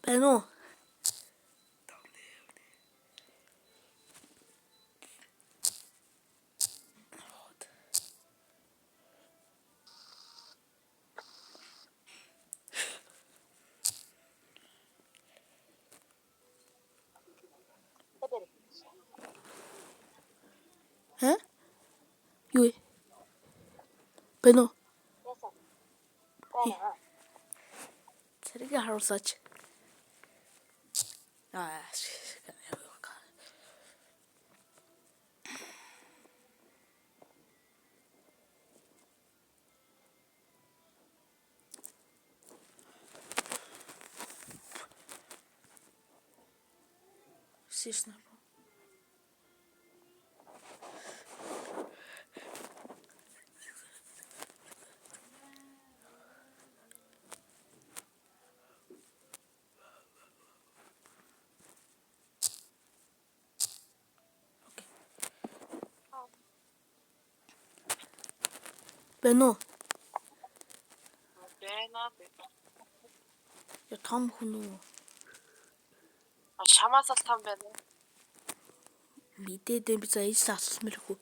Байна уу? Хэ? Юу? Байна уу? Цэрэг харуулсаач. Сишна. Байна уу? Я том хүн үү? Шамаас л том байна. Мэдээд би за ээж асуусмэр хүү.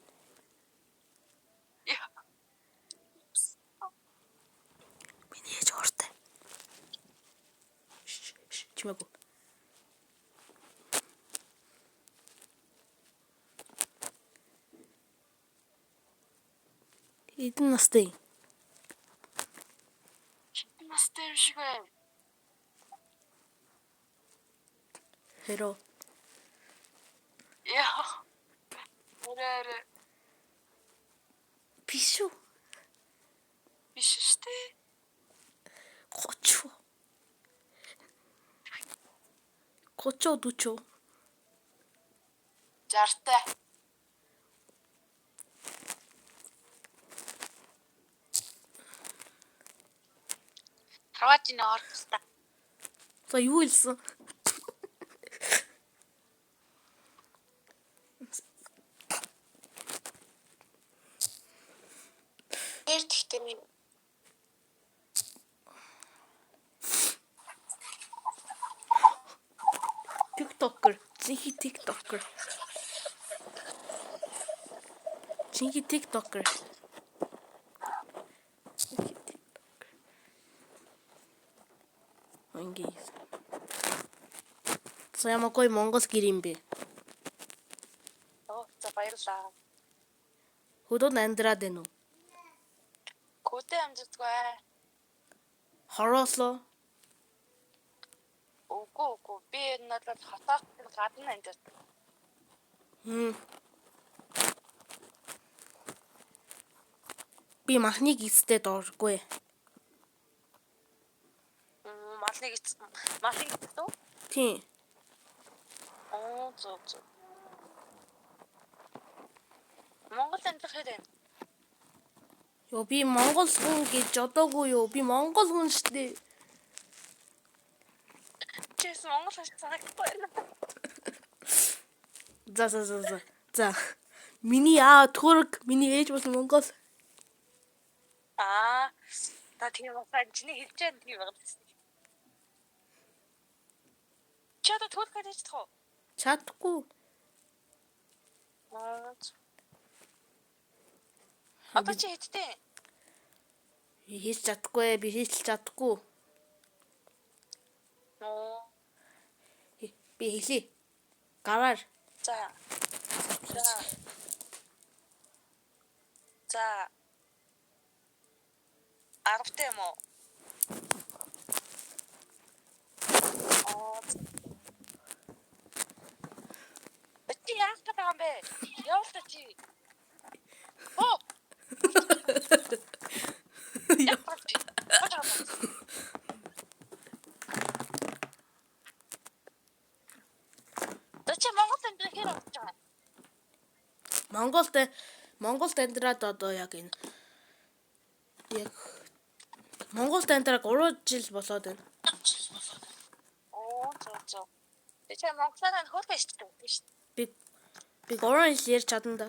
Миний ээж ортой. Чимээгүй. Эдэн настай. Настай юм шиг байна. Хэро. Яа. Өрөө. Биш үү? Биш штэ. 30. 30 40. 60-тай. Хаваач нэ орхоста. За юу хэлсэн? Эрдэхтэй минь. TikToker. Zinhi TikToker. Zinhi TikToker. Ингээд. Саямагой Монгол гэр юм бэ? За баярлаа. Хөдөөд амьдраад байна уу? Көдөө амжирдгаа. Хороослоо. Үгүй. Би энэ надад хатаах гадна амжирд. Би махныг эцтэй дооргүй. Малныг эцдэг. Тийм. Зөө. Монгол амьдрах хэрэг. Йоо би монгол хүн гэж одоогүй юу? Би монгол хүн штэ. Чээс монгол хаш санагдахгүй байна. За. Миний Турк, миний ээж бас монгол. Та тийм байна. Чиний хэлж байгаа тийм байна. Чата турк гэж тоо. Чадахгүй. Одоо чи хэдтэй? Хийж чадахгүй. Би хийж чадахгүй. Би хэлий. Гараар. За. 10-тай юм уу? Чи яах гэдэг юм бэ? Явал та чи. Монголд амьдраад одоо яг Монголд амьдраад 3 жил болоод байна. Зөө. Чи Монголоор хөл байж дээ шүү дээ. Би 3 жил ярьж чадна да.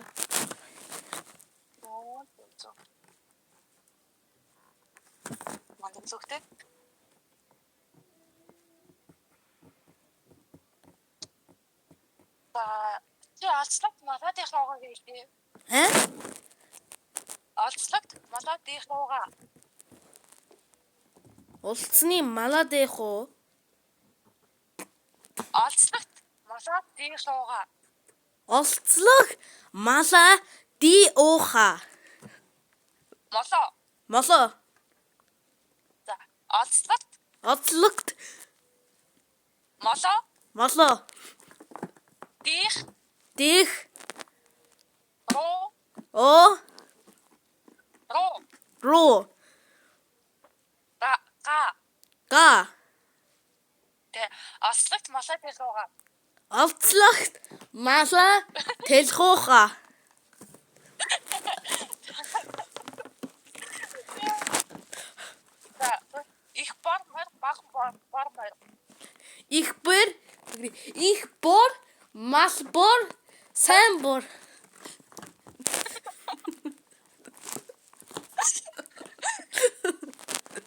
Зөө. Манд зүгтэй. чи олцлогт малаадынх руугаа гэлээ. Олцлогт малаадынх руугаа. Улцны малаад эх уу? Олцлогт малаадынх руугаа. Олцлог малаа ди ууха. Молоо. Молоо. За олцлогт Олцлогт молоо молоо. дих Дих руу оо руу руу га. га. Тэ олцлогт малаадынх руугаа. Олцлогт малаа тэлхууха. За их бар мөр баг бар мөр. Их бор мал бор сайн бор.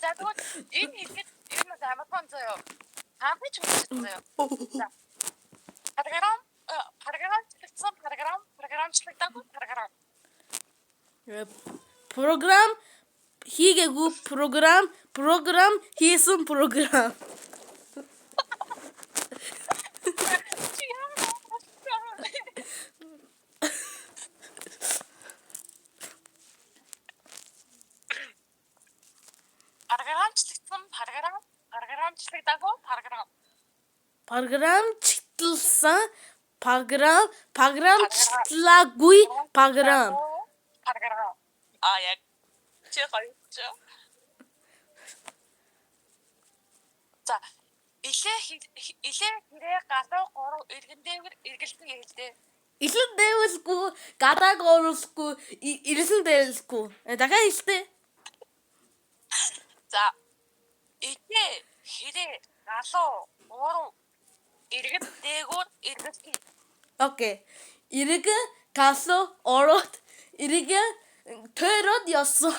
За тэгвэл энэ хэлэхэд энэ амархан заяа. Хамбич үзчихсэн. За. Програмчлагдсан програм. Програм хийгээгүй програм хийсэн програм. Програмчлагдсан програмчлаагүй програм. Яг чи хоёрч. За илээ хэрэг гадаа 3 иргэн дээр эргэлтэн гэлтэй. Илэн дэвэлгүй гадааг оруулахгүй ирсэн дэвэлгүй. Дахиад хэлтэй. За илээ хэрэг галуу 3 иргэн дээгүүр эргэлтэн. Окей. Иргэн касо ороод иргэн төрөд ясан.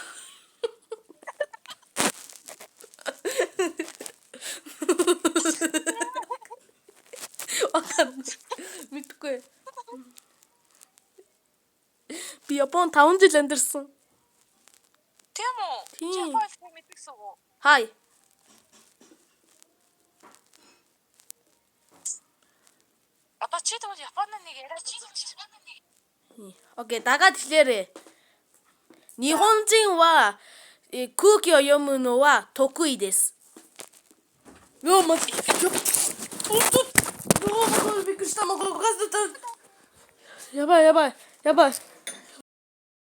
Мэдгүй. Би Япон 5 жил амьдарсан. Тийм үү? Тийм. Чи Японд мэдсэн үү? Хай. Одоо чи тэгвэл Японы нэг яриач үзүүлчих. Окей, дагаад хэлээрэй. Нихонжин ва кукиを読むのは得意です。よまじ。びっくりしたのこれやばい。